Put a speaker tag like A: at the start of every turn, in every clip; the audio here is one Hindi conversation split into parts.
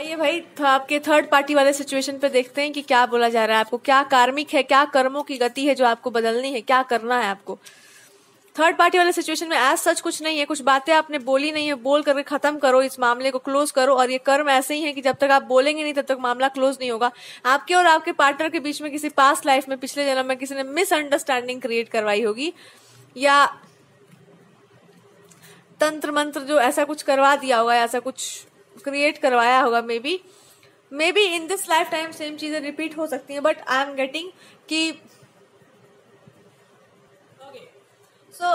A: आइए भाई आपके थर्ड पार्टी वाले सिचुएशन पे देखते हैं कि क्या बोला जा रहा है आपको, क्या कार्मिक है, क्या कर्मों की गति है जो आपको बदलनी है, क्या करना है आपको। थर्ड पार्टी वाले सिचुएशन में एज सच कुछ नहीं है, कुछ बातें आपने बोली नहीं है, बोल करके खत्म करो, इस मामले को क्लोज करो। और ये कर्म ऐसे ही है कि जब तक आप बोलेंगे नहीं तब तक मामला क्लोज नहीं होगा। आपके और आपके पार्टनर के बीच में किसी पास्ट लाइफ में, पिछले जन्म में किसी ने मिसअंडरस्टैंडिंग क्रिएट करवाई होगी, या तंत्र मंत्र जो ऐसा कुछ करवा दिया होगा, ऐसा कुछ क्रिएट करवाया होगा। May be in this life time same चीजें रिपीट हो सकती हैं, बट आई एम गेटिंग कि सो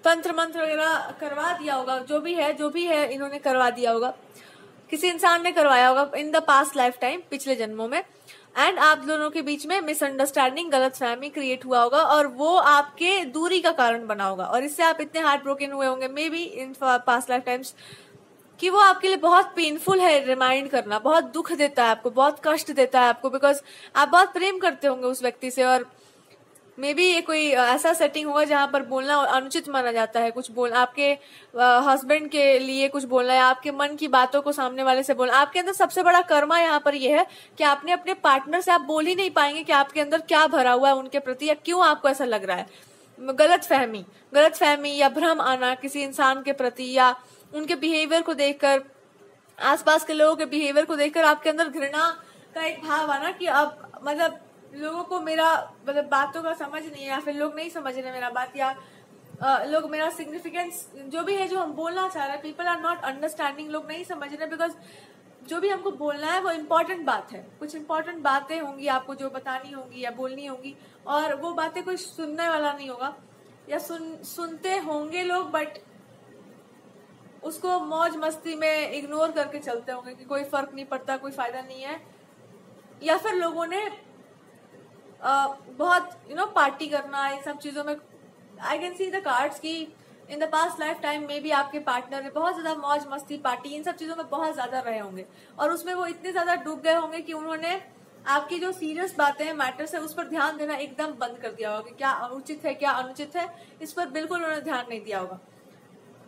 A: तंत्र मंत्र वगैरह करवा दिया होगा, जो भी है इन्होंने करवा दिया होगा, किसी इंसान ने करवाया होगा इन द पास्ट लाइफ टाइम, पिछले जन्मों में। एंड आप दोनों के बीच में मिसअंडरस्टैंडिंग, गलतफहमी क्रिएट हुआ होगा और वो आपके दूरी का कारण बना होगा। और इससे आप इतने हार्ट ब्रोकन हुए होंगे may be in past life times कि वो आपके लिए बहुत पेनफुल है रिमाइंड करना, बहुत दुख देता है आपको, बहुत कष्ट देता है आपको, बिकॉज आप बहुत प्रेम करते होंगे उस व्यक्ति से। और मे बी ये कोई ऐसा सेटिंग होगा जहां पर बोलना अनुचित माना जाता है, कुछ बोल आपके हस्बैंड के लिए कुछ बोलना है, आपके मन की बातों को सामने वाले से बोलना। आपके अंदर सबसे बड़ा कर्मा यहाँ पर ये है कि आपने अपने पार्टनर से आप बोल ही नहीं पाएंगे कि आपके अंदर क्या भरा हुआ है उनके प्रति, या क्यों आपको ऐसा लग रहा है। गलत फहमी या भ्रम आना किसी इंसान के प्रति, या उनके बिहेवियर को देखकर, आसपास के लोगों के बिहेवियर को देखकर आपके अंदर घृणा का एक भाव आना कि अब मतलब लोगों को मेरा मतलब बातों का समझ नहीं है, या फिर लोग नहीं समझ रहे मेरा बात, या लोग मेरा सिग्निफिकेंस जो भी है जो हम बोलना चाह रहे हैं, पीपल आर नॉट अंडरस्टैंडिंग, लोग नहीं समझ रहे, बिकॉज जो भी हमको बोलना है वो इम्पोर्टेंट बात है, कुछ इम्पोर्टेंट बातें होंगी आपको जो बतानी होंगी या बोलनी होंगी, और वो बातें कोई सुनने वाला नहीं होगा, या सुनते होंगे लोग बट उसको मौज मस्ती में इग्नोर करके चलते होंगे कि कोई फर्क नहीं पड़ता, कोई फायदा नहीं है। या फिर लोगों ने बहुत पार्टी करना, इन सब चीजों में I can see the cards की in the past lifetime में भी आपके पार्टनर ने बहुत ज्यादा मौज मस्ती, पार्टी, इन सब चीजों में बहुत ज्यादा रहे होंगे, और उसमें वो इतने ज्यादा डूब गए होंगे कि उन्होंने आपकी जो सीरियस बातें हैं, मैटर्स है, उस पर ध्यान देना एकदम बंद कर दिया होगा कि क्या उचित है क्या अनुचित है, इस पर बिल्कुल उन्होंने ध्यान नहीं दिया होगा,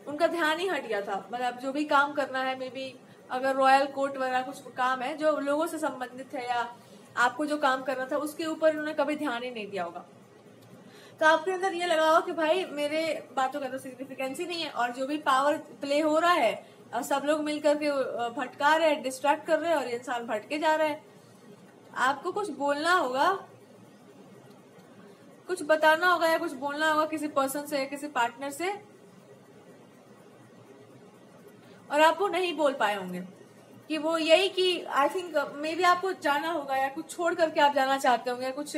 A: उनका ध्यान ही हट गया था। मतलब जो भी काम करना है, मे बी अगर रॉयल कोर्ट वगैरह कुछ काम है जो लोगों से संबंधित है, या आपको जो काम करना था उसके ऊपर उन्होंने कभी ध्यान ही नहीं दिया होगा। तो आपके अंदर ये लगा होगा कि भाई मेरे बातों का तो सिग्निफिकेंस ही नहीं है, और जो भी पावर प्ले हो रहा है और सब लोग मिलकर के भटका रहे हैं, डिस्ट्रैक्ट कर रहे हैं, और इंसान भटके जा रहे हैं। आपको कुछ बोलना होगा, कुछ बताना होगा, या कुछ बोलना होगा किसी पर्सन से, किसी पार्टनर से, और आप वो नहीं बोल पाए होंगे कि वो यही कि आई थिंक मे बी आपको जाना होगा, या कुछ छोड़ करके आप जाना चाहते होंगे, कुछ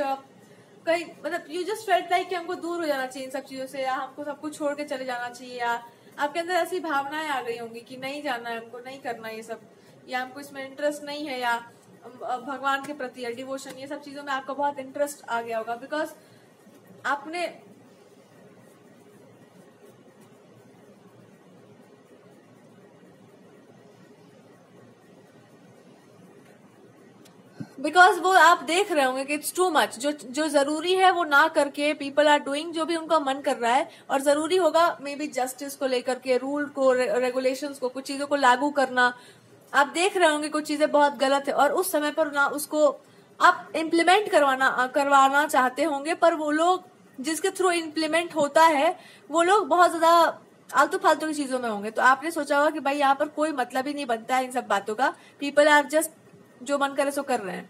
A: कहीं मतलब यू जस्ट फेल्ट लाइक कि हमको दूर हो जाना चाहिए इन सब चीजों से, या हमको सब कुछ छोड़ के चले जाना चाहिए, या आपके अंदर ऐसी भावनाएं आ गई होंगी कि नहीं जाना है हमको, नहीं करना ये सब, या हमको इसमें इंटरेस्ट नहीं है, या भगवान के प्रति या डिवोशन, ये सब चीजों में आपका बहुत इंटरेस्ट आ गया होगा, बिकॉज आपने बिकॉज वो आप देख रहे होंगे कि इट्स टू मच, जो जरूरी है वो ना करके पीपल आर डूइंग जो भी उनका मन कर रहा है, और जरूरी होगा मे बी जस्टिस को लेकर के, रूल को, रेगुलेशंस को, कुछ चीजों को लागू करना। आप देख रहे होंगे कुछ चीजें बहुत गलत है, और उस समय पर ना उसको आप इम्प्लीमेंट करवाना चाहते होंगे, पर वो लोग जिसके थ्रू इम्प्लीमेंट होता है वो लोग बहुत ज्यादा आलतू फालतू की चीजों में होंगे। तो आपने सोचा होगा कि भाई यहाँ पर कोई मतलब ही नहीं बनता है इन सब बातों का, पीपल आर जस्ट जो मन करे सो कर रहे हैं।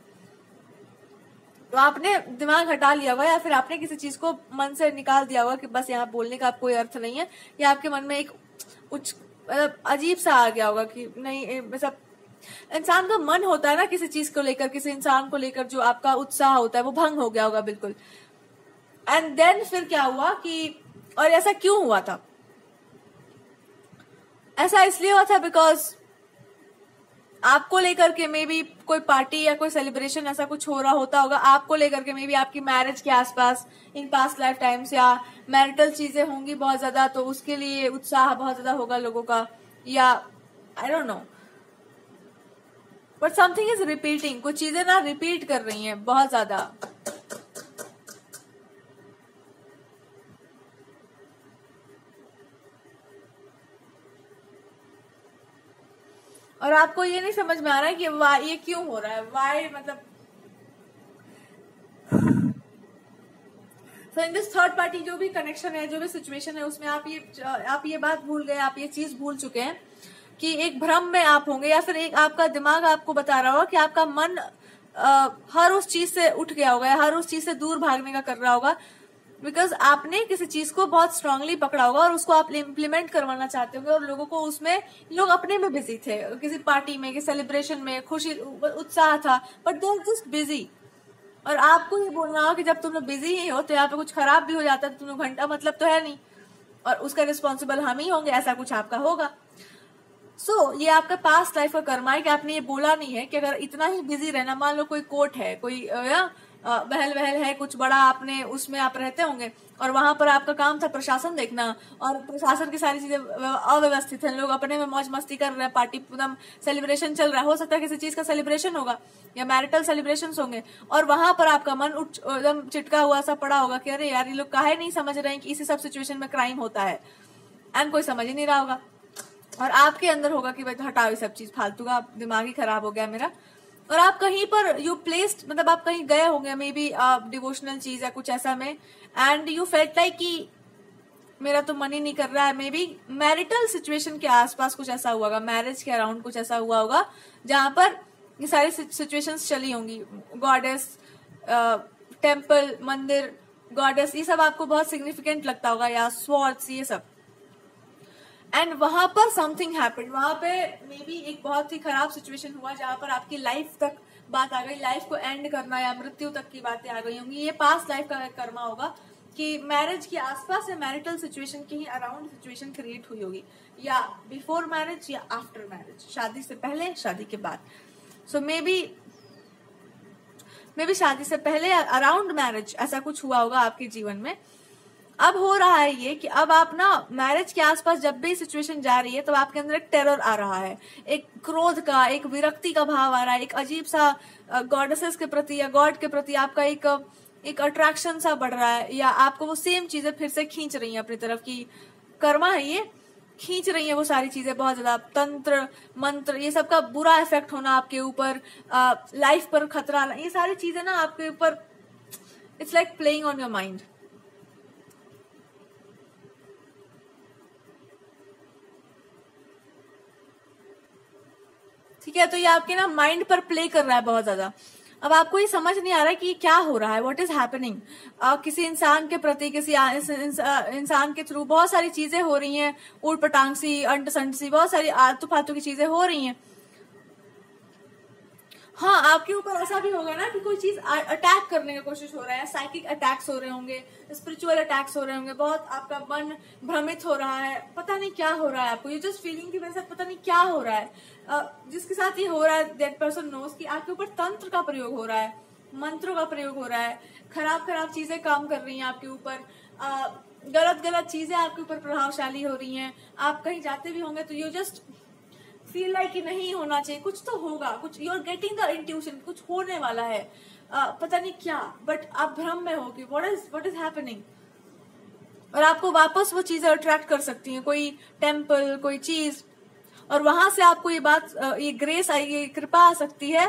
A: तो आपने दिमाग हटा लिया होगा, या फिर आपने किसी चीज को मन से निकाल दिया होगा कि बस यहाँ बोलने का कोई अर्थ नहीं है, या आपके मन में एक कुछ अजीब सा आ गया होगा कि नहीं, मतलब इंसान का मन होता है ना किसी चीज को लेकर, किसी इंसान को लेकर जो आपका उत्साह होता है वो भंग हो गया होगा बिल्कुल। एंड देन फिर क्या हुआ कि, और ऐसा क्यों हुआ था? ऐसा इसलिए हुआ था बिकॉज आपको लेकर के मे बी कोई पार्टी या कोई सेलिब्रेशन ऐसा कुछ हो रहा होता होगा, आपको लेकर के मे बी आपकी मैरिज के आसपास इन पास्ट लाइफ टाइम्स, या मैरिटल चीजें होंगी बहुत ज्यादा, तो उसके लिए उत्साह बहुत ज्यादा होगा लोगों का, या I don't know, but something is repeating, कुछ चीजें ना रिपीट कर रही हैं बहुत ज्यादा। और और आपको ये नहीं समझ में आ रहा है कि वाई ये क्यों हो रहा है, वाई मतलब तो इन दिस थर्ड पार्टी जो भी कनेक्शन है, जो भी सिचुएशन है, उसमें आप ये बात भूल गए, आप ये चीज भूल चुके हैं कि एक भ्रम में आप होंगे, या फिर एक आपका दिमाग आपको बता रहा होगा कि आपका मन हर उस चीज से उठ गया होगा, हर उस चीज से दूर भागने का कर रहा होगा, बिकॉज आपने किसी चीज को बहुत स्ट्रांगली पकड़ा होगा और उसको आप इम्प्लीमेंट करवाना चाहते होंगे, और लोगों को उसमें, लोग अपने में बिजी थे, किसी पार्टी में, किसी सेलिब्रेशन में खुशी उत्साह था, but they are just busy. और आपको ये बोलना हो कि जब तुम लोग बिजी ही हो तो यहाँ पे कुछ खराब भी हो जाता है, तो तुम लोग घंटा मतलब तो है नहीं, और उसका रिस्पॉन्सिबल हम ही होंगे, ऐसा कुछ आपका होगा। ये आपका पास्ट लाइफ का कर्मा है कि आपने ये बोला नहीं है कि अगर इतना ही बिजी रहना, मान लो कोई कोर्ट है, कोई बहल है कुछ बड़ा, आपने उसमें आप रहते होंगे और वहां पर आपका काम था प्रशासन देखना, और प्रशासन की सारी चीजें अव्यवस्थित है, लोग अपने में मौज मस्ती कर रहे हैं, पार्टी एकदम सेलिब्रेशन चल रहा है, हो सकता है किसी चीज का सेलिब्रेशन होगा या मैरिटल सेलिब्रेशन होंगे, और वहां पर आपका मन एकदम चिटका हुआ सा पड़ा होगा कि अरे यार ये लोग काहे नहीं समझ रहे हैं कि इसी सब सिचुएशन में क्राइम होता है, एंड कोई समझ ही नहीं रहा होगा, और आपके अंदर होगा कि भाई हटाओ ये सब चीज फालतू का, दिमाग ही खराब हो गया मेरा। और आप कहीं पर यू प्लेस्ड, मतलब आप कहीं गए होंगे, मे बी डिवोशनल चीज या कुछ ऐसा में, एंड यू फेल्ट लाइक कि मेरा तो मन ही नहीं कर रहा है, मे बी मैरिटल सिचुएशन के आसपास कुछ ऐसा हुआ होगा, मैरिज के अराउंड कुछ ऐसा हुआ होगा जहां पर ये सारी सिचुएशंस चली होंगी, गॉडेस, टेम्पल, मंदिर, गॉडेस, ये सब आपको बहुत सिग्निफिकेंट लगता होगा, या स्वॉर्ड्स, ये सब, एंड वहां पर समथिंग हैपेंड, वहां पे मे बी एक बहुत ही खराब सिचुएशन हुआ जहां पर आपकी लाइफ तक बात आ गई, लाइफ को एंड करना या मृत्यु तक की बातें आ गई होंगी। ये पास्ट लाइफ का कर्मा होगा कि मैरिज के आसपास या मैरिटल सिचुएशन के ही अराउंड सिचुएशन क्रिएट हुई होगी, या बिफोर मैरिज या आफ्टर मैरिज, शादी से पहले, शादी के बाद। सो मे बी शादी से पहले अराउंड मैरिज ऐसा कुछ हुआ होगा आपके जीवन में। अब हो रहा है ये कि अब आप ना मैरिज के आसपास जब भी सिचुएशन जा रही है तो आपके अंदर एक टेरर आ रहा है, एक क्रोध का, एक विरक्ति का भाव आ रहा है, एक अजीब सा गॉडेसेस के प्रति या गॉड के प्रति आपका एक अट्रैक्शन सा बढ़ रहा है, या आपको वो सेम चीजें फिर से खींच रही हैं अपनी तरफ की, कर्मा है ये, खींच रही है वो सारी चीजें बहुत ज्यादा, तंत्र मंत्र ये सब का बुरा इफेक्ट होना आपके ऊपर, लाइफ पर खतरा, ये सारी चीजें ना आपके ऊपर, it's like playing on your mind. ठीक है, तो ये आपके ना माइंड पर प्ले कर रहा है बहुत ज्यादा। अब आपको ये समझ नहीं आ रहा है कि क्या हो रहा है, व्हाट इज हैपनिंग, किसी इंसान के प्रति, किसी इंसान के थ्रू बहुत सारी चीजें हो रही हैं, ऊट पटांग सी, अंट संट सी, बहुत सारी आलतू फालतू की चीजें हो रही हैं। हाँ, आपके ऊपर ऐसा भी होगा ना कि कोई चीज अटैक करने की कोशिश हो रहा है, साइकिक अटैक्स हो रहे होंगे, स्पिरिचुअल अटैक्स हो रहे होंगे, बहुत आपका मन भ्रमित हो रहा है, पता नहीं क्या हो रहा है आपको, यू जस्ट फीलिंग की वजह से पता नहीं क्या हो रहा है, जिसके साथ ये हो रहा है दैट पर्सन नोस कि आपके ऊपर तंत्र का प्रयोग हो रहा है, मंत्रों का प्रयोग हो रहा है, खराब चीजें काम कर रही हैं आपके ऊपर, गलत चीजें आपके ऊपर प्रभावशाली हो रही हैं, आप कहीं जाते भी होंगे तो यू जस्ट फील लाइक कि नहीं होना चाहिए, कुछ तो होगा, कुछ you are getting the intuition, कुछ होने वाला है, पता नहीं क्या, बट आप भ्रम में हो कि व्हाट इज हैपनिंग, और आपको वापस वो चीजें अट्रैक्ट कर सकती हैं, कोई टेम्पल, कोई चीज, और वहां से आपको ये बात, ये ग्रेस, ये कृपा आ सकती है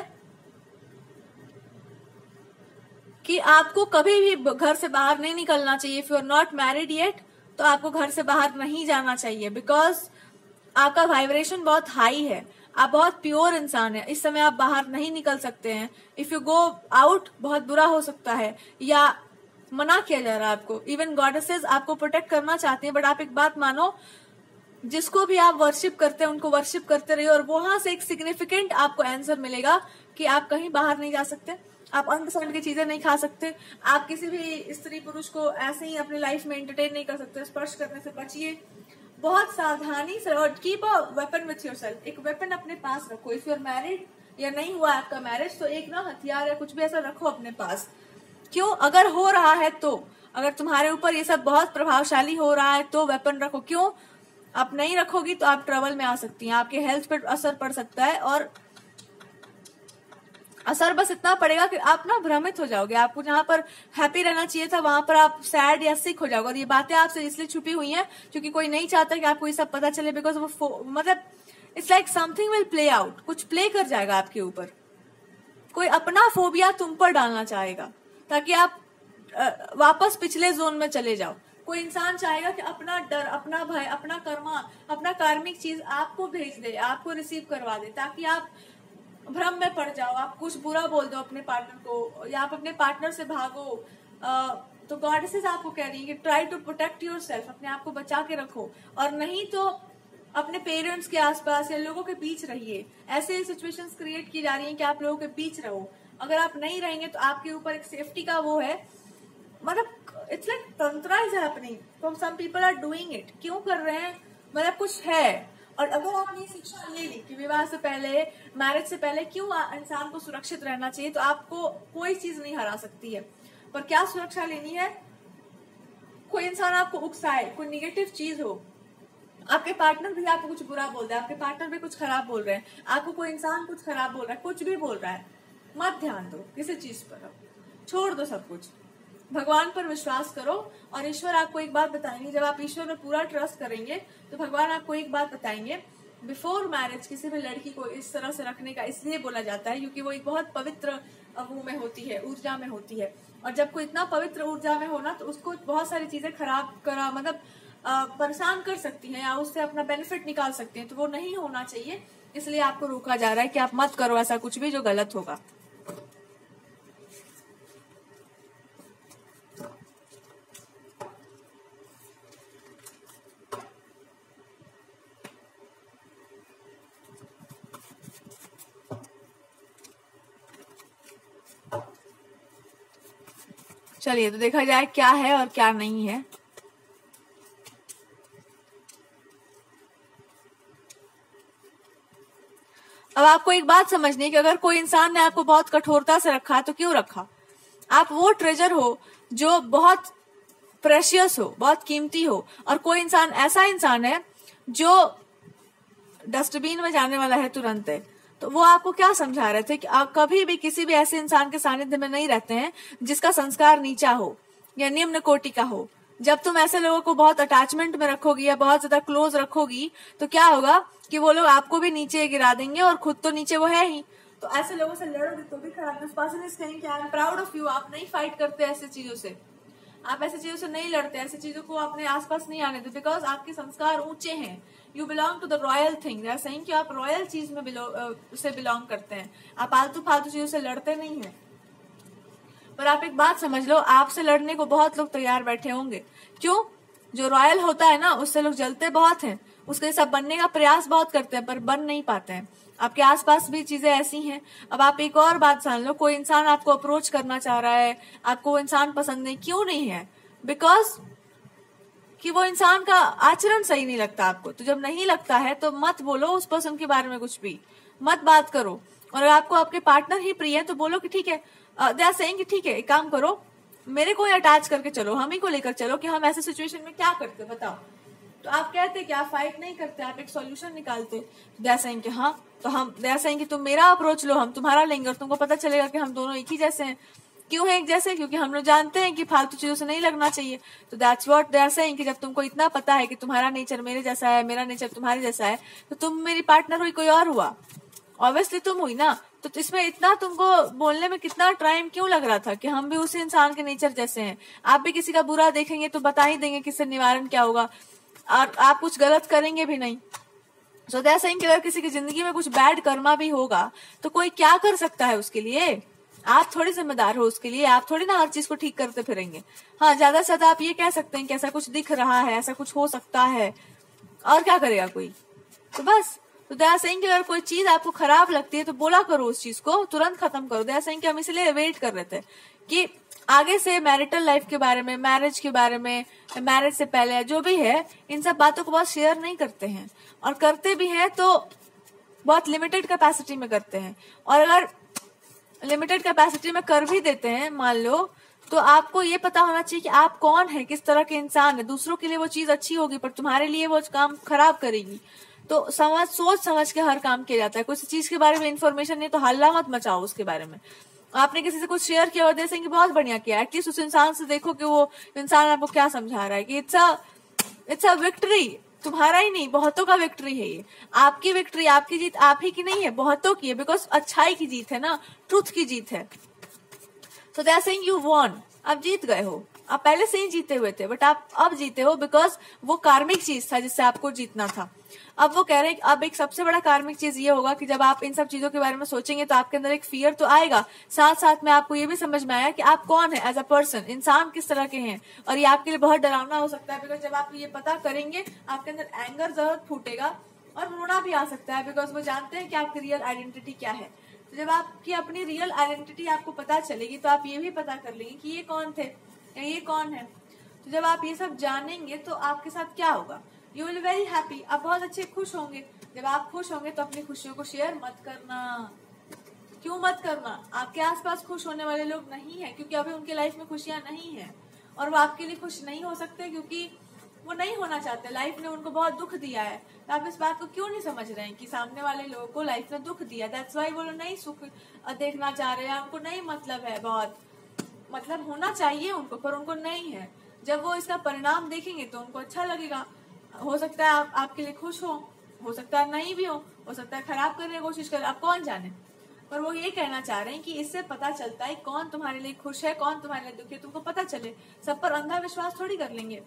A: कि आपको कभी भी घर से बाहर नहीं निकलना चाहिए। If you are not married yet तो आपको घर से बाहर नहीं जाना चाहिए, बिकॉज आपका वाइब्रेशन बहुत हाई है, आप बहुत प्योर इंसान है, इस समय आप बाहर नहीं निकल सकते हैं। इफ यू गो आउट बहुत बुरा हो सकता है, या मना किया जा रहा है आपको। इवन गॉडेसेस आपको प्रोटेक्ट करना चाहती हैं, बट आप एक बात मानो, जिसको भी आप वर्शिप करते हैं उनको वर्शिप करते रहिए, और वहां से एक सिग्निफिकेंट आपको आंसर मिलेगा कि आप कहीं बाहर नहीं जा सकते, आप अनपसंद की चीजें नहीं खा सकते, आप किसी भी स्त्री पुरुष को ऐसे ही अपनी लाइफ में एंटरटेन नहीं कर सकते, स्पर्श करने से बचिए, बहुत सावधानी से, और keep a weapon with yourself, एक वेपन अपने पास रखो। इफ यू आर मैरिड या नहीं हुआ आपका मैरिज तो एक ना हथियार या कुछ भी ऐसा रखो अपने पास। क्यों? अगर हो रहा है तो, अगर तुम्हारे ऊपर ये सब बहुत प्रभावशाली हो रहा है तो वेपन रखो। क्यों? आप नहीं रखोगी तो आप ट्रबल में आ सकती हैं, आपके हेल्थ पर असर पड़ सकता है, और असर बस इतना पड़ेगा कि आप ना भ्रमित हो जाओगे, आपको जहां पर हैप्पी रहना चाहिए था वहां पर आप सैड या सिक हो जाओगे। और ये बातें आपसे इसलिए छुपी हुई हैं क्योंकि कोई नहीं चाहता कि आपको ये सब पता चले, बिकॉज वो मतलब it's like something will play out, कुछ प्ले कर जाएगा आपके ऊपर, कोई अपना फोबिया तुम पर डालना चाहेगा ताकि आप वापस पिछले जोन में चले जाओ। कोई इंसान चाहेगा कि अपना डर, अपना भय, अपना कर्मा, अपना कार्मिक चीज आपको भेज दे, आपको रिसीव करवा दे, ताकि आप भ्रम में पड़ जाओ, आप कुछ बुरा बोल दो अपने पार्टनर को, या आप अपने पार्टनर से भागो। तो गॉडेसेस आपको कह रही है कि ट्राई टू प्रोटेक्ट योरसेल्फ, अपने आप को बचा के रखो, और नहीं तो अपने पेरेंट्स के आसपास या लोगों के बीच रहिए। ऐसे सिचुएशंस क्रिएट की जा रही हैं कि आप लोगों के बीच रहो। अगर आप नहीं रहेंगे तो आपके ऊपर एक सेफ्टी का वो है, मतलब it's like tantra is happening, तो some people are doing it. क्यों कर रहे हैं? मतलब कुछ है। और अगर आपने शिक्षा ले ली कि विवाह से पहले, मैरिज से पहले क्यों इंसान को सुरक्षित रहना चाहिए, तो आपको कोई चीज नहीं हरा सकती है। पर क्या सुरक्षा लेनी है? कोई इंसान आपको उकसाए, कोई निगेटिव चीज हो, आपके पार्टनर भी आपको कुछ बुरा बोल रहा है, आपके पार्टनर भी कुछ खराब बोल रहे हैं, आपको कोई इंसान कुछ खराब बोल रहा है, कुछ भी बोल रहा है, मत ध्यान दो किसी चीज पर, छोड़ दो सब कुछ, भगवान पर विश्वास करो। और ईश्वर आपको एक बात बताएंगे, जब आप ईश्वर में पूरा ट्रस्ट करेंगे तो भगवान आपको एक बात बताएंगे। बिफोर मैरिज किसी भी लड़की को इस तरह से रखने का इसलिए बोला जाता है क्योंकि वो एक बहुत पवित्र वो में होती है, ऊर्जा में होती है। और जब कोई इतना पवित्र ऊर्जा में होना तो उसको बहुत सारी चीजें खराब करा, मतलब परेशान कर सकती हैं या उससे अपना बेनिफिट निकाल सकते हैं, तो वो नहीं होना चाहिए। इसलिए आपको रोका जा रहा है कि आप मत करो ऐसा कुछ भी जो गलत होगा। चलिए तो देखा जाए क्या है और क्या नहीं है। अब आपको एक बात समझनी है कि अगर कोई इंसान ने आपको बहुत कठोरता से रखा है तो क्यों रखा? आप वो ट्रेजर हो जो बहुत प्रेशियस हो, बहुत कीमती हो, और कोई इंसान ऐसा इंसान है जो डस्टबिन में जाने वाला है तुरंत है। तो वो आपको क्या समझा रहे थे कि आप कभी भी किसी भी ऐसे इंसान के सानिध्य में नहीं रहते हैं जिसका संस्कार नीचा हो या निम्न कोटि का हो। जब तुम ऐसे लोगों को बहुत अटैचमेंट में रखोगी या बहुत ज्यादा क्लोज रखोगी तो क्या होगा कि वो लोग आपको भी नीचे गिरा देंगे, और खुद तो नीचे वो है ही। तो ऐसे लोगों से लड़ोगे तो भी खराब। उस पर्सन इज कहेंगे I am proud of you. आप नहीं फाइट करते ऐसे चीजों से, आप ऐसे चीजों से नहीं लड़ते, ऐसी चीजों को अपने आसपास नहीं आने देते, बिकॉज आपके संस्कार ऊंचे हैं। You belong to the royal thing. They are saying कि आप रॉयल चीज में बिलोंग करते हैं, आप आलतू फालतू चीजों से लड़ते नहीं हैं। पर आप एक बात समझ लो, आपसे लड़ने को बहुत लोग तैयार बैठे होंगे। क्यों? जो रॉयल होता है ना उससे लोग जलते बहुत हैं, उसके सब बनने का प्रयास बहुत करते हैं पर बन नहीं पाते हैं। आपके आसपास भी चीजें ऐसी हैं। अब आप एक और बात जान लो, कोई इंसान आपको अप्रोच करना चाह रहा है, आपको वो इंसान पसंद नहीं, क्यों नहीं है? बिकॉज कि वो इंसान का आचरण सही नहीं लगता आपको। तो जब नहीं लगता है तो मत बोलो उस पर्सन के बारे में कुछ भी, मत बात करो। और अगर आपको आपके पार्टनर ही प्रिय है तो बोलो कि ठीक है, दे आर सेइंग कि ठीक है एक काम करो, मेरे को अटैच करके चलो, हम ही को लेकर चलो कि हम ऐसे सिचुएशन में क्या करते बताओ। तो आप कहते कि आप फाइट नहीं करते, आप एक सॉल्यूशन निकालते। दे आर सेइंग कि हाँ, तो हम दे आर सेइंग कि तुम मेरा अप्रोच लो, हम तुम्हारा लेंगे, और तुमको पता चलेगा कि हम दोनों एक ही जैसे हैं। क्यों है एक जैसे? क्योंकि हम लोग जानते हैं कि फालतू चीजों से नहीं लगना चाहिए। तो that's what they are saying कि जब तुमको इतना पता है कि तुम्हारा नेचर मेरे जैसा है, मेरा नेचर तुम्हारे जैसा है, तो तुम मेरी पार्टनर हुई, कोई और हुआ? ऑब्वियसली तुम हुई ना। तो इसमें इतना तुमको बोलने में कितना टाइम क्यों लग रहा था कि हम भी उसी इंसान के नेचर जैसे हैं? आप भी किसी का बुरा देखेंगे तो बता ही देंगे कि इससे निवारण क्या होगा, और आप कुछ गलत करेंगे भी नहीं। सो दे आर सेइंग कि अगर किसी की जिंदगी में कुछ बैड कर्मा भी होगा तो कोई क्या कर सकता है उसके लिए? आप थोड़ी जिम्मेदार हो उसके लिए, आप थोड़ी ना हर चीज को ठीक करते फिरेंगे। हाँ, ज्यादा से ज्यादा आप ये कह सकते हैं कि ऐसा कुछ दिख रहा है, ऐसा कुछ हो सकता है, और क्या करेगा कोई? तो बस। तो दे आर सेइंग कि अगर कोई चीज आपको खराब लगती है तो बोला करो, उस चीज को तुरंत खत्म करो। दे आर सेइंग कि हम इसलिए वेट कर रहे थे कि आगे से मैरिटल लाइफ के बारे में, मैरिज के बारे में, मैरिज से पहले जो भी है, इन सब बातों को बहुत शेयर नहीं करते हैं, और करते भी हैं तो बहुत लिमिटेड कैपेसिटी में करते हैं। और अगर लिमिटेड कैपेसिटी में कर भी देते हैं मान लो, तो आपको ये पता होना चाहिए कि आप कौन है, किस तरह के इंसान है। दूसरों के लिए वो चीज अच्छी होगी पर तुम्हारे लिए वो काम खराब करेगी। तो सोच समझ के हर काम किया जाता है। कुछ चीज के बारे में इन्फॉर्मेशन नहीं तो हल्ला मत मचाओ उसके बारे में। आपने किसी से कुछ शेयर किया और देखेंगे बहुत बढ़िया किया, एटलीस्ट उस इंसान से देखो कि वो इंसान आपको क्या समझा रहा है, कि इट्स अ विक्ट्री तुम्हारा ही नहीं, बहुतों का विक्ट्री है ये। आपकी विक्ट्री, आपकी जीत आप ही की नहीं है, बहुतों की है, बिकॉज अच्छाई की जीत है ना, ट्रूथ की जीत है। So they are saying you won, आप जीत गए हो, आप पहले से ही जीते हुए थे, बट आप अब जीते हो बिकॉज वो कार्मिक चीज था जिससे आपको जीतना था। अब वो कह रहे हैं कि अब एक सबसे बड़ा कार्मिक चीज ये होगा कि जब आप इन सब चीजों के बारे में सोचेंगे तो आपके अंदर एक फियर तो आएगा, साथ साथ में आपको ये भी समझ में आया कि आप कौन है एज अ पर्सन, इंसान किस तरह के हैं। और ये आपके लिए बहुत डरावना हो सकता है, बिकॉज जब आप ये पता करेंगे आपके अंदर एंगर जरूर फूटेगा और रोना भी आ सकता है, बिकॉज वो जानते हैं कि आपकी रियल आइडेंटिटी क्या है। तो जब आपकी अपनी रियल आइडेंटिटी आपको पता चलेगी तो आप ये भी पता कर लेंगे कि ये कौन थे या ये कौन है। तो जब आप ये सब जानेंगे तो आपके साथ क्या होगा, यू विल वेरी हैप्पी, आप बहुत अच्छे खुश होंगे। जब आप खुश होंगे तो अपनी खुशियों को शेयर मत करना। क्यों मत करना? आपके आसपास खुश होने वाले लोग नहीं है, क्योंकि अभी उनके लाइफ में खुशियां नहीं है, और वो आपके लिए खुश नहीं हो सकते क्योंकि वो नहीं होना चाहते। लाइफ ने उनको बहुत दुख दिया है। तो आप इस बात को क्यों नहीं समझ रहे हैं कि सामने वाले लोगों को लाइफ ने दुख दिया, दैट्स व्हाई वो लोग नहीं सुख देखना चाह रहे हैं, उनको नहीं मतलब है, बहुत मतलब होना चाहिए उनको, पर उनको नहीं है। जब वो इसका परिणाम देखेंगे तो उनको अच्छा लगेगा। हो सकता है आपके लिए खुश हो सकता है नहीं भी हो सकता है खराब करने की कोशिश करे, आप कौन जाने। पर वो ये कहना चाह रहे हैं कि इससे पता चलता है कौन तुम्हारे लिए खुश है, कौन तुम्हारे लिए दुखी है, तुमको पता चले। सब पर अंधा विश्वास थोड़ी कर लेंगे।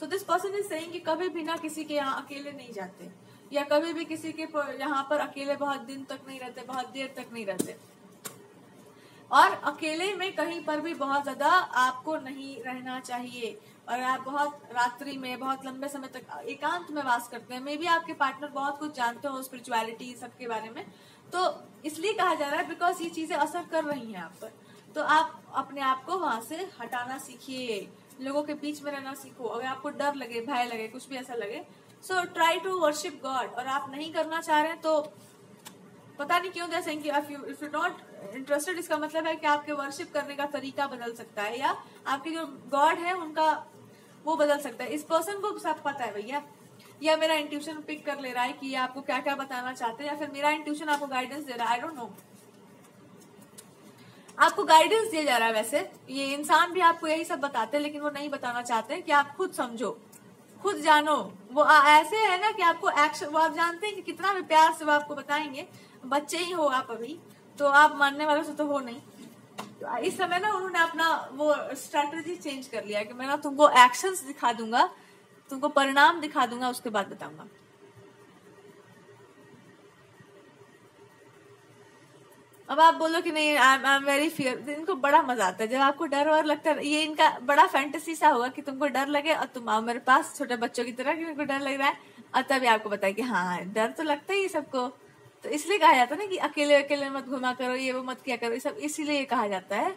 A: So this person is saying कि कभी भी ना किसी के यहाँ अकेले नहीं जाते, या कभी भी किसी के यहाँ पर अकेले बहुत दिन तक नहीं रहते, बहुत देर तक नहीं रहते। और अकेले में कहीं पर भी बहुत ज्यादा आपको नहीं रहना चाहिए। और आप बहुत रात्रि में बहुत लंबे समय तक एकांत में वास करते हैं, मे बी आपके पार्टनर बहुत कुछ जानते हो स्पिरिचुअलिटी सबके बारे में, तो इसलिए कहा जा रहा है बिकॉज ये चीजें असर कर रही हैं आप पर। तो आप अपने आप को वहां से हटाना सीखिए, लोगों के बीच में रहना सीखो। अगर आपको डर लगे, भय लगे, कुछ भी ऐसा लगे, so try to worship God. और आप नहीं करना चाह रहे हैं तो पता नहीं क्यों जैसे कि इफ यू नॉट इंटरेस्टेड, इसका मतलब है कि आपके वर्शिप करने का तरीका बदल सकता है, या आपके जो गॉड है उनका वो बदल सकता है। इस पर्सन को सब पता है भैया, या मेरा इंट्यूशन पिक कर ले रहा है कि ये आपको क्या क्या बताना चाहते हैं, या फिर मेरा इंट्यूशन आपको गाइडेंस दे रहा है, आई डोंट नो। आपको गाइडेंस दिया जा रहा है। वैसे ये इंसान भी आपको यही सब बताते हैं, लेकिन वो नहीं बताना चाहते कि आप खुद समझो, खुद जानो। वो ऐसे है ना कि आपको एक्शन, वो आप जानते हैं कि कितना भी प्यार से वो आपको बताएंगे। बच्चे ही हो आप अभी, तो आप मानने वालों से तो हो नहीं। तो इस समय ना उन्होंने अपना वो स्ट्रेटजी चेंज कर लिया कि मैं ना तुमको एक्शंस दिखा दूंगा, तुमको परिणाम दिखा दूंगा, उसके बाद बताऊंगा। अब आप बोलो कि नहीं आई एम वेरी फियर, इनको बड़ा मजा आता है जब आपको डर और लगता है। ये इनका बड़ा फैंटेसी सा होगा कि तुमको डर लगे और तुम आओ मेरे पास छोटे बच्चों की तरह कि मेरे को डर लग रहा है, और तभी आपको बताए कि हाँ डर तो लगता ही सबको। तो इसलिए कहा जाता है ना कि अकेले अकेले मत घुमा करो, ये वो मत किया करो, ये सब इसीलिए कहा जाता है।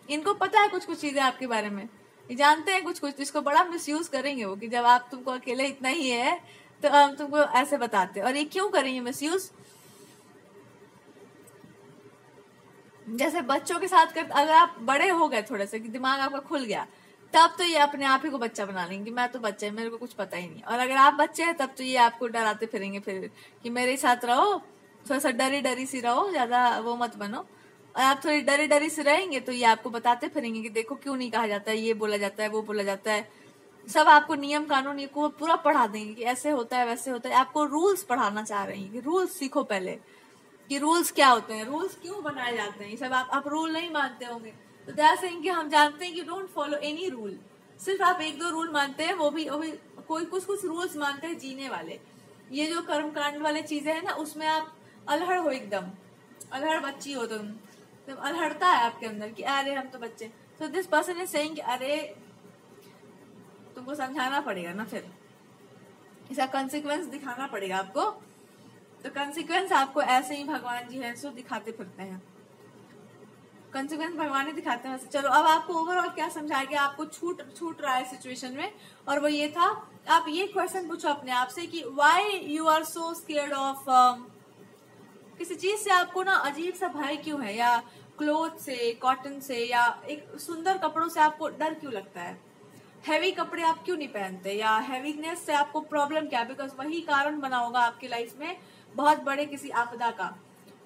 A: इनको पता है कुछ कुछ चीजें आपके बारे में, ये जानते हैं कुछ कुछ, इसको बड़ा मिसयूज करेंगे वो कि जब आप तुमको अकेले इतना ही है तो हम तुमको ऐसे बताते। और ये क्यों करेंगे मिसयूज? जैसे बच्चों के साथ कर, अगर आप बड़े हो गए थोड़े से, दिमाग आपका खुल गया, तब तो ये अपने आप ही को बच्चा बना लेंगे, मैं तो बच्चा है, मेरे को कुछ पता ही नहीं। और अगर आप बच्चे हैं तब तो ये आपको डराते फिरेंगे फिर कि मेरे साथ रहो, थोड़ा सा डरी डरी सी रहो, ज्यादा वो मत बनो। और आप थोड़ी डरी डरी से रहेंगे तो ये आपको बताते फिरेंगे कि देखो क्यों नहीं कहा जाता है, ये बोला जाता है, वो बोला जाता है। सब आपको नियम कानून को पूरा पढ़ा देंगे कि ऐसे होता है वैसे होता है। आपको रूल्स पढ़ाना चाह रही है कि रूल्स सीखो पहले, कि रूल्स क्या होते हैं, रूल्स क्यों बनाए जाते हैं। ये सब आप रूल नहीं मानते होंगे, तो दैट सेइंग कि हम जानते हैं कि डोंट फॉलो एनी रूल। सिर्फ आप एक दो रूल मानते हैं, वो भी कोई कुछ रूल्स मानते हैं जीने वाले। ये जो कर्म कांड वाले चीजें हैं ना, उसमें आप अल्हड़ हो, एकदम अल्हड़ बच्ची हो तुम अल्हड़ता है आपके अंदर कि अरे हम तो बच्चे। तो दिस पर्सन इज सेइंग कि अरे तुमको समझाना पड़ेगा ना, फिर इसका कंसिक्वेंस दिखाना पड़ेगा आपको। तो कंसिक्वेंस आपको ऐसे ही भगवान जी है सो दिखाते फिरते हैं, कंसिक्वेंस भगवान ही दिखाते हैं। चलो अब आपको ओवरऑल क्या समझाया गया, आपको छूट रहा है सिचुएशन में, और वो ये था, आप ये क्वेश्चन पूछो अपने आप से कि why you are so scared of, किसी चीज से आपको ना अजीब सा भय क्यों है, या क्लोथ से, कॉटन से, या एक सुंदर कपड़ों से आपको डर क्यों लगता है, हैवी कपड़े आप क्यों नहीं पहनते, या हैवीनेस से आपको प्रॉब्लम क्या, बिकॉज वही कारण बना होगा आपकी लाइफ में बहुत बड़े किसी आपदा का।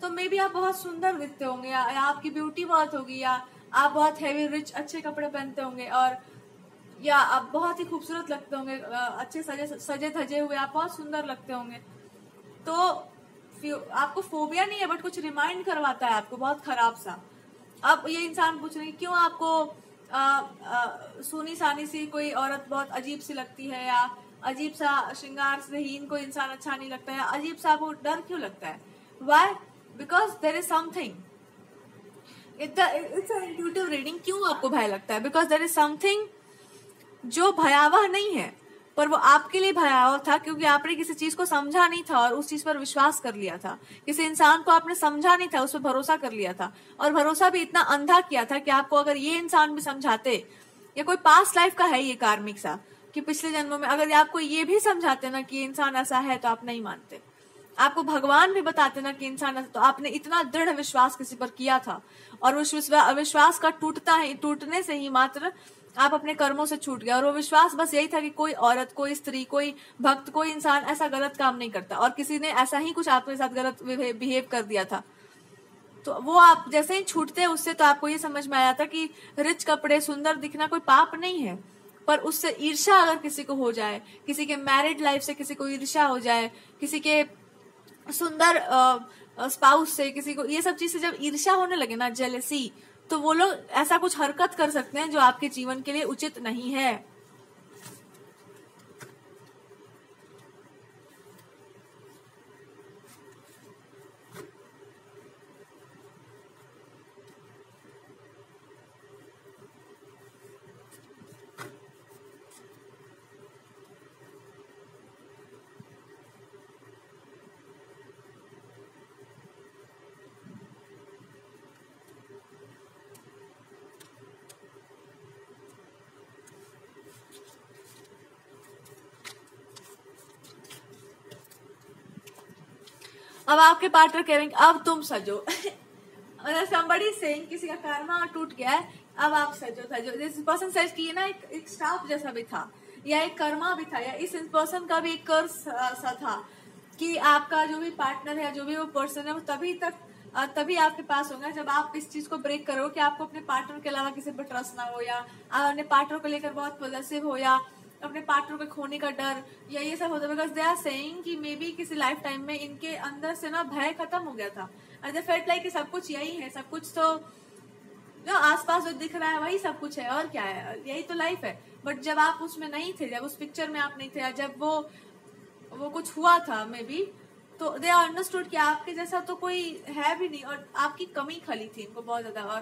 A: तो मे बी आप बहुत सुंदर दिखते होंगे, या आपकी ब्यूटी बहुत होगी, या आप बहुत हैवी रिच अच्छे कपड़े पहनते होंगे, और या आप बहुत ही खूबसूरत लगते होंगे, अच्छे सजे धजे हुए आप बहुत सुंदर लगते होंगे, तो आपको फोबिया नहीं है बट कुछ रिमाइंड करवाता है आपको बहुत खराब सा। अब ये इंसान पूछ रहे हैं क्यों आपको सुनी सानी सी कोई औरत बहुत अजीब सी लगती है, या अजीब सा श्रृंगार से कोई इंसान अच्छा नहीं लगता है, अजीब सा आपको डर क्यों लगता है? Why? Because there is something, it's intuitive reading. क्यों आपको भय लगता है? बिकॉज देर इज समथिंग जो भयावह नहीं है पर वो आपके लिए भयावह था, क्योंकि आपने किसी चीज को समझा नहीं था और उस चीज पर विश्वास कर लिया था। किसी इंसान को आपने समझा नहीं था, उस पर भरोसा कर लिया था, और भरोसा भी इतना अंधा किया था कि आपको अगर ये इंसान भी समझाते, या कोई पास्ट लाइफ का है ये कार्मिक सा कि पिछले जन्मों में अगर आपको ये भी समझाते ना कि ये इंसान ऐसा है तो आप नहीं मानते। आपको भगवान भी बताते ना कि इंसान ऐसा, तो आपने इतना दृढ़ विश्वास किसी पर किया था, और उस विश्वास का टूटने से ही मात्र आप अपने कर्मों से छूट गया। और वो विश्वास बस यही था कि कोई औरत, कोई स्त्री, कोई भक्त, कोई इंसान ऐसा गलत काम नहीं करता, और किसी ने ऐसा ही कुछ आपके साथ गलत बिहेव कर दिया था। तो वो आप जैसे ही छूटते उससे, तो आपको ये समझ में आया था कि रिच कपड़े, सुंदर दिखना कोई पाप नहीं है, पर उससे ईर्ष्या अगर किसी को हो जाए, किसी के मैरिड लाइफ से किसी को ईर्ष्या हो जाए, किसी के सुंदर स्पाउस से किसी को, ये सब चीज से जब ईर्ष्या होने लगे ना, जेलेसी, तो वो लोग ऐसा कुछ हरकत कर सकते हैं जो आपके जीवन के लिए उचित नहीं है। अब आपके पार्टनर कह रहे हैं अब तुम सजो somebody saying किसी का कर्मा टूट गया है, अब आप सजो। दिस पर्सन सेज कि ये ना एक स्टाफ जैसा भी था, या एक कर्मा भी था, या इस पर्सन का भी एक कर्स सा था कि आपका जो भी पार्टनर है, जो भी वो पर्सन है, वो तभी आपके पास होगा जब आप इस चीज को ब्रेक करो कि आपको अपने पार्टनर के अलावा किसी पर ट्रस्ट ना हो, या आप अपने पार्टनर को लेकर बहुत पॉजिटिव हो, या अपने पार्टनर को खोने का डर, या ये सब होता है। बिकॉज दे आर सेइंग कि मे बी किसी लाइफ टाइम में इनके अंदर से ना भय खत्म हो गया था, एंड दे फेल्ट लाइक कि सब कुछ यही है, सब कुछ तो जो आसपास जो दिख रहा है वही सब कुछ है, और क्या है, यही तो लाइफ है। बट जब आप उसमें नहीं थे, जब उस पिक्चर में आप नहीं थे, या जब वो कुछ हुआ था मे बी, तो दे आर अंडरस्टूड कि आपके जैसा तो कोई है भी नहीं, और आपकी कमी खली थी इनको बहुत ज्यादा, और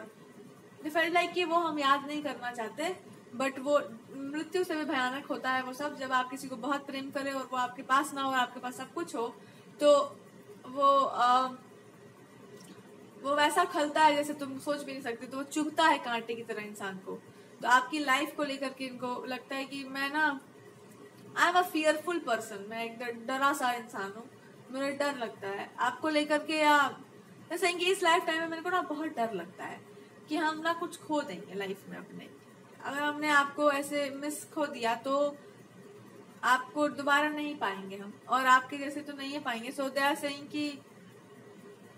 A: दे फेल्ट लाइक कि वो हम याद नहीं करना चाहते। बट वो मृत्यु से भी भयानक होता है वो सब, जब आप किसी को बहुत प्रेम करें और वो आपके पास ना हो और आपके पास सब कुछ हो, तो वो वैसा खलता है जैसे तुम सोच भी नहीं सकते, तो वो चुभता है कांटे की तरह इंसान को। तो आपकी लाइफ को लेकर के इनको लगता है कि मैं ना, I am a fearful person, मैं एक डरा सा इंसान हूँ, मुझे डर लगता है आपको लेकर के, या जैसे कि इस लाइफ टाइम में मेरे को ना बहुत डर लगता है कि हम ना कुछ खो देंगे लाइफ में अपने। अगर हमने आपको ऐसे मिस खो दिया तो आपको दोबारा नहीं पाएंगे हम, और आपके जैसे तो नहीं पाएंगे। सो दे आर सेइंग कि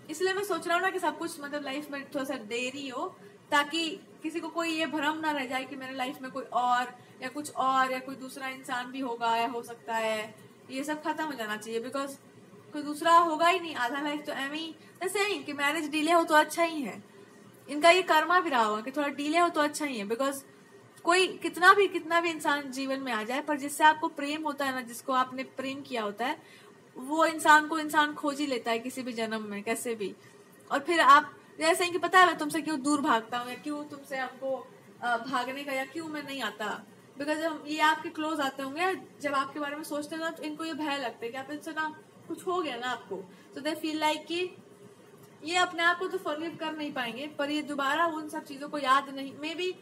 A: इसलिए मैं सोच रहा हूँ ना कि सब कुछ मतलब लाइफ में थोड़ा सा देरी हो, ताकि किसी को कोई ये भ्रम ना रह जाए कि मेरे लाइफ में कोई और या कुछ और या कोई दूसरा इंसान भी होगा या हो सकता है, ये सब खत्म हो जाना चाहिए। बिकॉज कोई दूसरा होगा ही नहीं, आधा लाइफ तो एम ही ऐसे ही कि मैरिज डिले हो तो अच्छा ही है। इनका ये कर्मा भी रहा होगा कि थोड़ा डिले हो तो अच्छा ही है। बिकॉज कोई कितना भी इंसान जीवन में आ जाए, पर जिससे आपको प्रेम होता है ना, जिसको आपने प्रेम किया होता है, वो इंसान को इंसान खोज ही लेता है किसी भी जन्म में कैसे भी। और फिर आप जैसे कि पता है मैं तुमसे क्यों दूर भागता हूँ, या क्यों तुमसे हमको भागने का, या क्यों मैं नहीं आता, बिकॉज हम ये आपके क्लोज आते होंगे, जब आपके बारे में सोचते हैं ना तो इनको ये भय लगता है कि आप इनसे ना कुछ हो गया ना आपको, तो दे फील लाइक कि ये अपने आप को तो फॉरगिव कर नहीं पाएंगे, पर ये दोबारा उन सब चीजों को याद नहीं, मे बी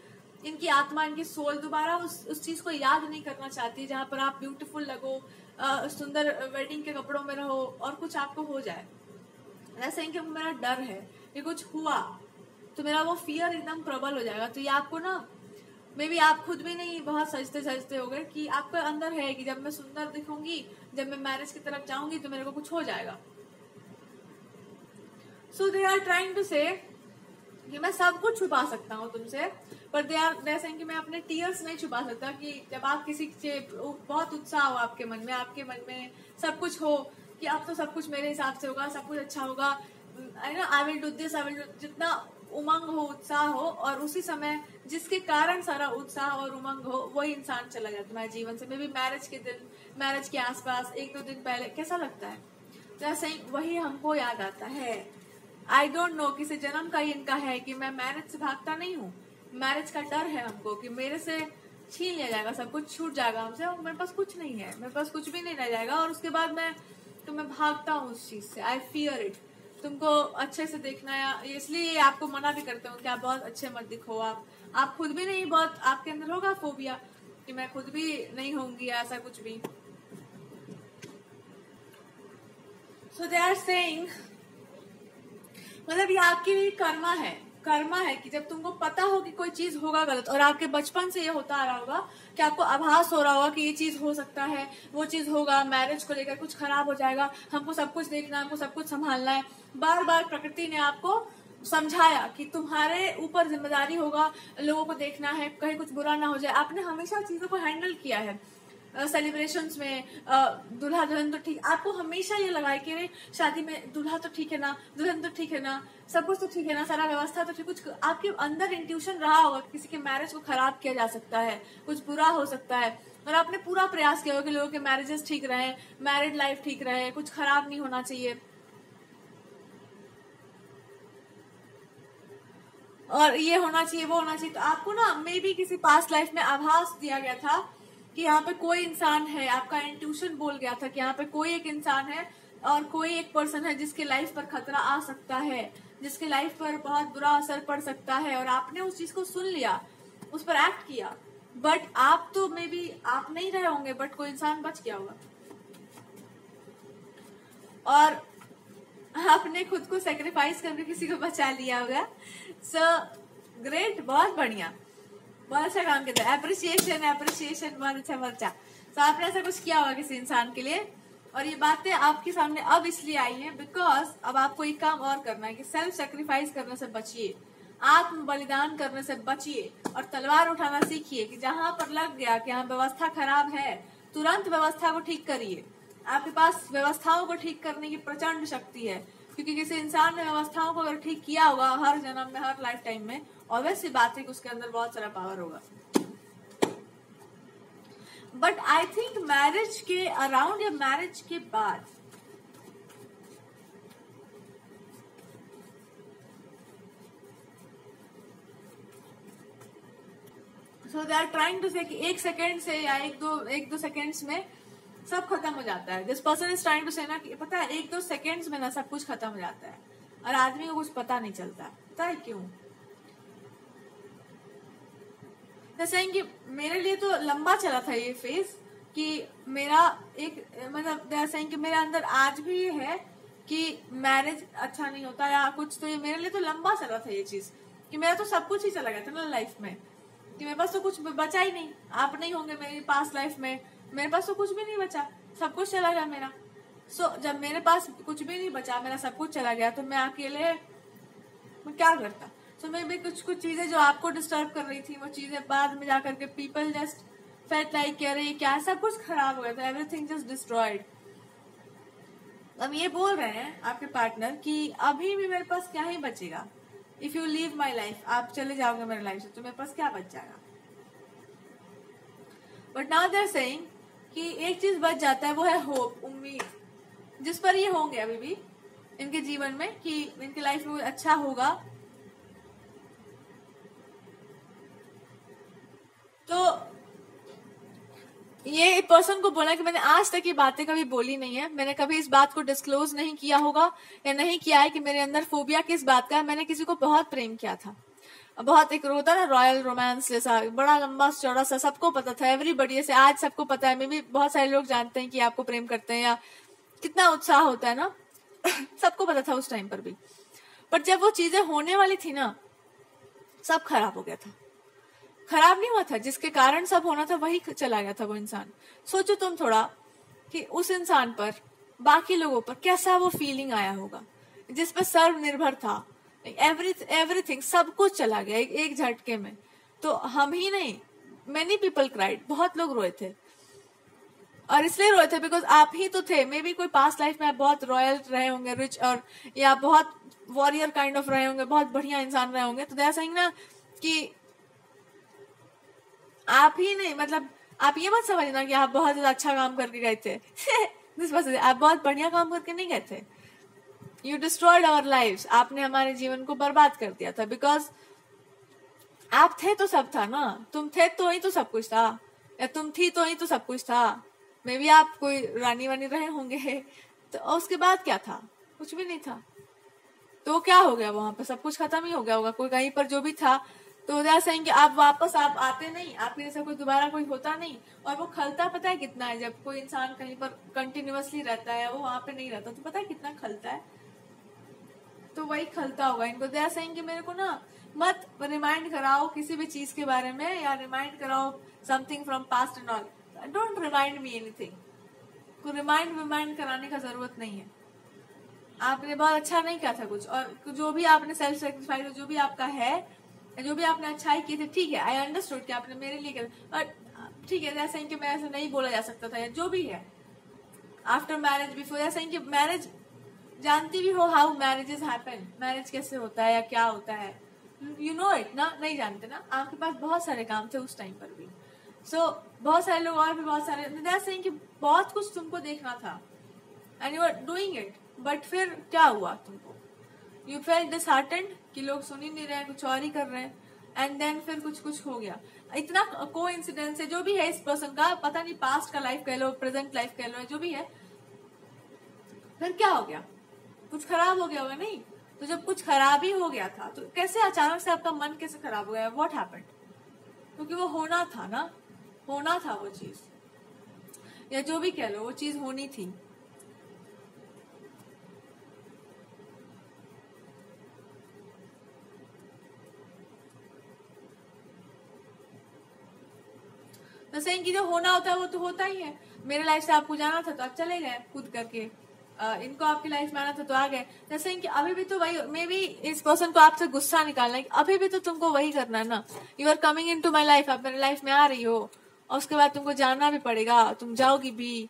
A: इनकी आत्मा, इनकी सोल दोबारा उस चीज को याद नहीं करना चाहती जहां पर आप ब्यूटीफुल लगो, सुंदर वेडिंग के कपड़ों में रहो और कुछ आपको हो जाए। ऐसा कि मेरा डर है कि कुछ हुआ तो मेरा वो फियर एकदम प्रबल हो जाएगा। तो ये आपको ना मे बी आप खुद भी नहीं बहुत सजते हो गए कि आपके अंदर है कि जब मैं सुंदर दिखूंगी, जब मैं मैरिज की तरफ जाऊंगी तो मेरे को कुछ हो जाएगा। सो दे आर ट्राइंग टू से कि मैं सब कुछ छुपा सकता हूँ तुमसे, पर दे आर सेइंग कि मैं अपने टीयर्स नहीं छुपा सकता, कि जब आप किसी से बहुत उत्साह हो आपके मन में, आपके मन में सब कुछ हो कि अब तो सब कुछ मेरे हिसाब से होगा, सब कुछ अच्छा होगा, I will do this, I will do, जितना उमंग हो, उत्साह हो, और उसी समय जिसके कारण सारा उत्साह और उमंग हो वही इंसान चला जाता है तुम्हारे जीवन से। मे बी मैरिज के दिन, मैरिज के आसपास 1-2 दिन पहले कैसा लगता है, जैसे वही हमको याद आता है। आई डोंट नो किसी जन्म का ही इनका है कि मैं मैरिज से भागता नहीं हूँ, मैरिज का डर है हमको कि मेरे से छीन लिया जाएगा, सब कुछ छूट जाएगा हमसे, और मेरे पास कुछ नहीं है, मेरे पास कुछ भी नहीं रह जाएगा, और उसके बाद मैं भागता हूँ उस चीज से। I fear it. तुमको अच्छे से देखना है, इसलिए आपको मना भी करते हूँ कि आप बहुत अच्छे मत दिखो, आप खुद भी नहीं, बहुत आपके अंदर होगा फोबिया कि मैं खुद भी नहीं होंगी, ऐसा कुछ भी। सो दे आर सेइंग, मतलब ये आपकी भी कर्मा है कि जब तुमको पता हो कि कोई चीज होगा गलत, और आपके बचपन से ये होता आ रहा होगा कि आपको आभास हो रहा होगा कि ये चीज हो सकता है, वो चीज होगा, मैरिज को लेकर कुछ खराब हो जाएगा, हमको सब कुछ देखना है, हमको सब कुछ संभालना है। बार बार प्रकृति ने आपको समझाया कि तुम्हारे ऊपर जिम्मेदारी होगा, लोगों को देखना है, कहीं कुछ बुरा ना हो जाए। आपने हमेशा चीजों को हैंडल किया है, सेलिब्रेशंस में दूल्हा दुल्हन तो ठीक, आपको हमेशा ये लगा कि अरे शादी में दूल्हा तो ठीक है ना, दुल्हन तो ठीक है ना, सब कुछ तो ठीक है ना, सारा व्यवस्था तो ठीक। कुछ आपके अंदर इंट्यूशन रहा होगा किसी के मैरिज को खराब किया जा सकता है, कुछ बुरा हो सकता है, और आपने पूरा प्रयास किया होगा कि लोगों के मैरिजेस ठीक रहे, मैरिड लाइफ ठीक रहे, कुछ खराब नहीं होना चाहिए। और ये होना चाहिए, वो होना चाहिए। तो आपको ना मे बी किसी पास्ट लाइफ में आभास दिया गया था कि यहाँ पे कोई इंसान है, आपका इंट्यूशन बोल गया था कि यहाँ पे कोई एक इंसान है और कोई एक पर्सन है जिसके लाइफ पर खतरा आ सकता है, जिसके लाइफ पर बहुत बुरा असर पड़ सकता है, और आपने उस चीज को सुन लिया, उस पर एक्ट किया। बट आप तो मे बी आप नहीं रहे होंगे, बट कोई इंसान बच गया होगा, और आपने खुद को सेक्रीफाइस करके किसी को बचा लिया होगा। सो ग्रेट, बहुत बढ़िया, बहुत अच्छा काम किया था। अप्रिसिएशन बहुत अच्छा। तो आपने ऐसा कुछ किया होगा किसी इंसान के लिए, और ये बातें आपके सामने अब इसलिए आई हैं बिकॉज अब आपको एक काम और करना है कि सेल्फ सेक्रीफाइस करने से बचिए, आत्म बलिदान करने से बचिए, और तलवार उठाना सीखिए कि जहां पर लग गया कि यहाँ व्यवस्था खराब है, तुरंत व्यवस्था को ठीक करिए। आपके पास व्यवस्थाओं को ठीक करने की प्रचंड शक्ति है, क्योंकि किसी इंसान ने व्यवस्थाओं को अगर ठीक किया होगा हर जन्म में, हर लाइफ टाइम में, ऑब्वियस सी बात है कि उसके अंदर बहुत सारा पावर होगा। बट आई थिंक मैरिज के अराउंड या मैरिज के बाद सो दे आर ट्राइंग टू से कि 1 सेकेंड से या एक दो सेकेंड्स में सब खत्म हो जाता है। This person is trying to say ना कि पता है 1-2 सेकेंड्स में ना सब कुछ खत्म हो जाता है, और आदमी को कुछ पता नहीं चलता। पता है क्यों? जैसे कि मेरे लिए तो लंबा चला था ये फेज कि मेरा एक मतलब जैसे कि मेरे अंदर आज भी ये है कि मैरिज अच्छा नहीं होता या कुछ, तो ये मेरे लिए तो लंबा चला था ये चीज कि मेरा तो सब कुछ ही चला गया था ना लाइफ में, कि मेरे पास तो कुछ बचा ही नहीं। आप नहीं होंगे मेरी पास लाइफ में, मेरे पास तो कुछ भी नहीं बचा, सब कुछ चला गया मेरा। सो जब मेरे पास कुछ भी नहीं बचा, मेरा सब कुछ चला गया, तो मैं अकेले मैं क्या करता? सो मैं भी कुछ चीजें जो आपको डिस्टर्ब कर रही थी, वो चीजें बाद में जाकर के पीपल जस्ट फेल्ट लाइक कह रही क्या सब कुछ खराब हो गया था, एवरीथिंग जस्ट डिस्ट्रॉयड। अब ये बोल रहे हैं आपके पार्टनर कि अभी भी मेरे पास क्या ही बचेगा, if you leave my life, आप चले जाओगे मेरे लाइफ से तो मेरे पास क्या बच जाएगा। But now they are saying कि एक चीज बच जाता है, वो है होप, उम्मीद, जिस पर ये होंगे अभी भी इनके जीवन में कि इनकी लाइफ में अच्छा होगा। तो ये पर्सन को बोला कि मैंने आज तक ये बातें कभी बोली नहीं है, मैंने कभी इस बात को डिस्क्लोज नहीं किया होगा या नहीं किया है कि मेरे अंदर फोबिया किस बात का है। मैंने किसी को बहुत प्रेम किया था, बहुत एक होता ना रॉयल रोमांस जैसा, बड़ा लंबा चौड़ा सा, सबको पता था, एवरीबडी, जैसे आज सबको पता है, मे भी बहुत सारे लोग जानते हैं कि आपको प्रेम करते हैं या कितना उत्साह होता है ना सबको पता था उस टाइम पर भी। पर जब वो चीजें होने वाली थी ना, सब खराब हो गया था। खराब नहीं हुआ था, जिसके कारण सब होना था वही चला गया था वो इंसान। सोचो तुम थोड़ा कि उस इंसान पर, बाकी लोगों पर कैसा वो फीलिंग आया होगा, जिस पर सर्व निर्भर था, एवरीथिंग सब कुछ चला गया एक झटके में। तो हम ही नहीं, मेनी पीपल क्राइड, बहुत लोग रोए थे। और इसलिए रोए थे बिकॉज आप ही तो थे। मे बी कोई पास्ट लाइफ में आप बहुत रॉयल रहे होंगे, रिच, और या बहुत वॉरियर काइंड ऑफ रहे होंगे, बहुत बढ़िया इंसान रहे होंगे। तो दे आर सेइंग ना कि आप ही नहीं, मतलब आप ये मत समझना कि आप बहुत ज्यादा अच्छा काम करके गए थे आप बहुत बढ़िया काम करके नहीं गए थे। यू डिस्ट्रॉयड आवर लाइव्स, आपने हमारे जीवन को बर्बाद कर दिया था। बिकॉज आप थे तो सब था ना, तुम थे तो ही तो सब कुछ था, या तुम थी तो ही तो सब कुछ था। मे बी आप कोई रानी वानी रहे होंगे, तो उसके बाद क्या था? कुछ भी नहीं था। तो क्या हो गया वहां पर? सब कुछ खत्म ही हो गया होगा। कोई कहीं पर जो भी था, तो जैसे कि आप वापस आप आते नहीं, आपके जैसा कोई दोबारा कोई होता नहीं। और वो खलता पता है कितना है? जब कोई इंसान कहीं पर कंटिन्यूअसली रहता है, वो वहां पे नहीं रहता, तो पता है कितना खलता है? तो वही खलता होगा इनको। दे आर सेइंग कि मेरे को ना मत रिमाइंड कराओ किसी भी चीज के बारे में, या रिमाइंड कराओ something from past and all. Don't remind me anything. को रिमाइंड कराने का जरूरत नहीं है। आपने बहुत अच्छा नहीं किया था कुछ, और जो भी आपने सेल्फ सेक्रीफाइस, जो भी आपका है, जो भी आपने अच्छाई की थी, ठीक है, आई अंडरस्टूड कि आपने मेरे लिए किया, और ठीक है, जैसे कि मैं ऐसे नहीं बोला जा सकता था, या जो भी है। आफ्टर मैरिज, बिफोर, जैसे कि मैरिज, जानती भी हो हाउ मैरिजेस हैपन, मैरिज कैसे होता है या क्या होता है, यू नो इट ना? नहीं जानते ना? आपके पास बहुत सारे काम थे उस टाइम पर भी। बहुत सारे लोग और भी बहुत सारे, कि बहुत कुछ तुमको देखना था, and you are doing it. But फिर क्या हुआ तुमको? यू फेल्ट डिसहार्टेंड कि लोग सुन ही नहीं रहे, कुछ और ही कर रहे हैं, एंड देन फिर कुछ हो गया। इतना कोइंसिडेंस है जो भी है इस पर्सन का, पता नहीं पास्ट का लाइफ कह लो, प्रेजेंट लाइफ कह लो, जो भी है, फिर क्या हो गया? कुछ खराब हो गया होगा? नहीं। तो जब कुछ खराब ही हो गया था, तो कैसे अचानक से आपका मन कैसे खराब हो गया? What happened? क्योंकि वो होना था ना, होना था वो चीज, या जो भी कह लो, वो चीज होनी थी। वैसे इनकी जो होना होता है वो तो होता ही है। मेरे लाइफ से आपको जाना था तो आप चले गए कूद करके, इनको आपकी लाइफ में आना था तो आ गए। जैसे कि अभी भी तो वही, मे बी इस पर्सन को आपसे गुस्सा निकालना है, अभी भी तो तुमको वही करना है ना। You are coming into my life, आप मेरे लाइफ में आ रही हो, और उसके बाद तुमको जाना भी पड़ेगा, तुम जाओगी भी,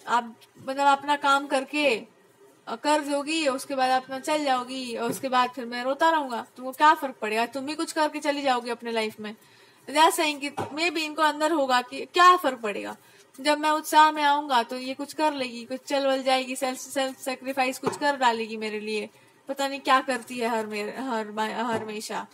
A: आप मतलब अपना काम करके कर दोगी, उसके बाद अपना चल जाओगी, और उसके बाद फिर मैं रोता रहूंगा। तुमको क्या फर्क पड़ेगा? तुम भी कुछ करके चली जाओगी अपने लाइफ में। जैसे कि मे भी इनको अंदर होगा कि क्या फर्क पड़ेगा, जब मैं उत्साह में आऊंगा तो ये कुछ कर लेगी, कुछ चल वल जाएगी, सेल्फ सेक्रीफाइस कुछ कर डालेगी मेरे लिए। पता नहीं क्या करती है हर हमेशा।